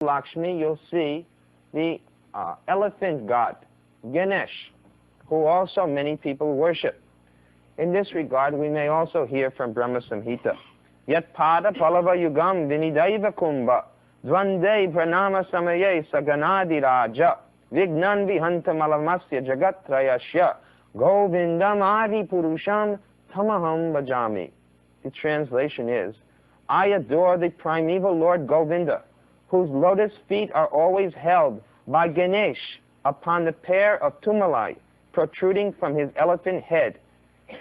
Lakshmi, you'll see the elephant god, Ganesh, who also many people worship. In this regard, we may also hear from Brahma Samhita, Yat pada palava yugam vinidaiva kumbha dvande pranama samaye saganadi raja vignan vihanta malamasya jagatrayasya govindam adi purusham tamaham bhajami. The translation is, I adore the primeval Lord Govinda, whose lotus feet are always held by Ganesh upon the pair of tumalai protruding from his elephant head,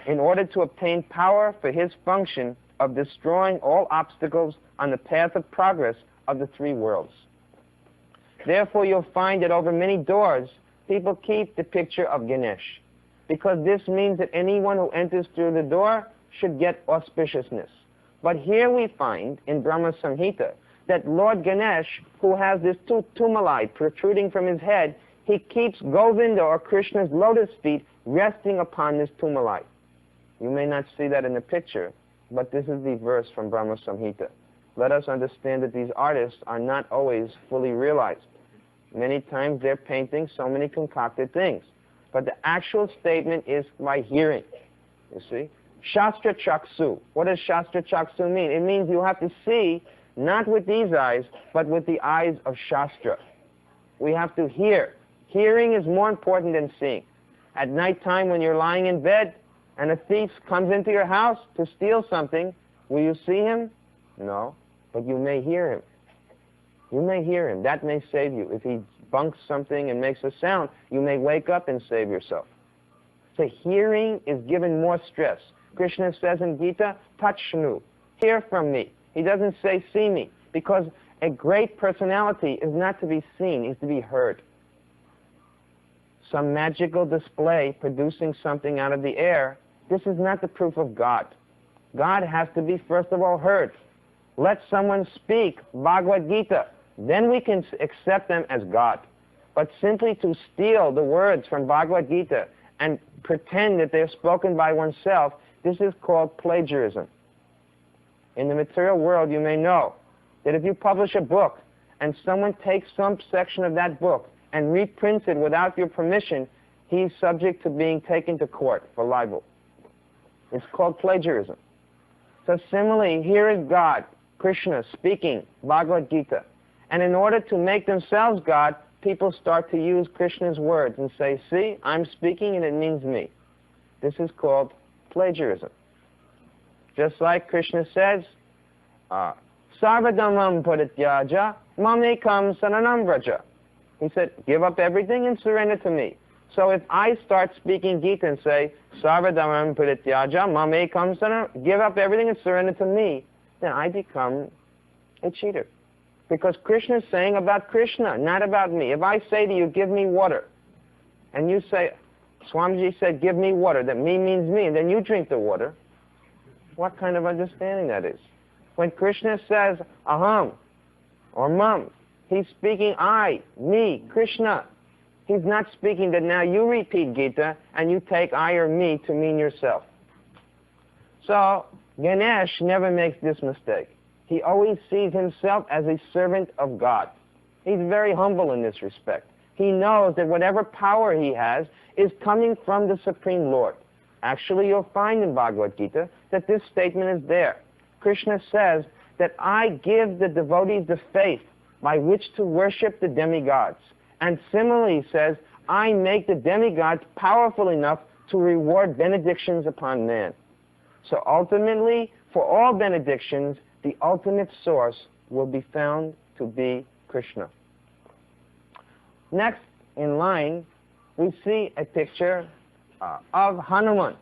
in order to obtain power for his function of destroying all obstacles on the path of progress of the three worlds. Therefore, you'll find that over many doors, people keep the picture of Ganesh, because this means that anyone who enters through the door should get auspiciousness. But here we find in Brahma Samhita that Lord Ganesh, who has this two tumalai protruding from his head, he keeps Govinda or Krishna's lotus feet resting upon this tumalai. You may not see that in the picture, but this is the verse from Brahma Samhita. Let us understand that these artists are not always fully realized. Many times they're painting so many concocted things. But the actual statement is by hearing, you see. Shastra Chaksu. What does Shastra Chaksu mean? It means you have to see, not with these eyes, but with the eyes of Shastra. We have to hear. Hearing is more important than seeing. At nighttime when you're lying in bed and a thief comes into your house to steal something, will you see him? No, but you may hear him. You may hear him. That may save you. If he bunks something and makes a sound, you may wake up and save yourself. So hearing is given more stress. Krishna says in Gita, Tachnu, hear from me. He doesn't say see me, because a great personality is not to be seen, it's to be heard. Some magical display producing something out of the air, this is not the proof of God. God has to be first of all heard. Let someone speak Bhagavad Gita, then we can accept them as God. But simply to steal the words from Bhagavad Gita and pretend that they're spoken by oneself, this is called plagiarism. In the material world, you may know that if you publish a book and someone takes some section of that book and reprints it without your permission, he's subject to being taken to court for libel. It's called plagiarism. So similarly, here is God, Krishna, speaking Bhagavad Gita. And in order to make themselves God, people start to use Krishna's words and say, see, I'm speaking and it means me. This is called plagiarism. Just like Krishna says, Sarvadhamam parityaja mamekam saranam vraja. He said, give up everything and surrender to me. So if I start speaking Gita and say, Sarvadhamam parityaja mamekam saranam, give up everything and surrender to me, then I become a cheater. Because Krishna is saying about Krishna, not about me. If I say to you, give me water, and you say, Swamiji said, give me water, that me means me, and then you drink the water, what kind of understanding that is? When Krishna says, aham, or mam, he's speaking I, me, Krishna. He's not speaking that now you repeat Gita, and you take I or me to mean yourself. So, Ganesh never makes this mistake. He always sees himself as a servant of God. He's very humble in this respect. He knows that whatever power he has is coming from the Supreme Lord. Actually, you'll find in Bhagavad Gita that this statement is there. Krishna says that I give the devotees the faith by which to worship the demigods. And similarly says, I make the demigods powerful enough to reward benedictions upon man. So ultimately, for all benedictions, the ultimate source will be found to be Krishna. Next in line, we see a picture of Hanuman.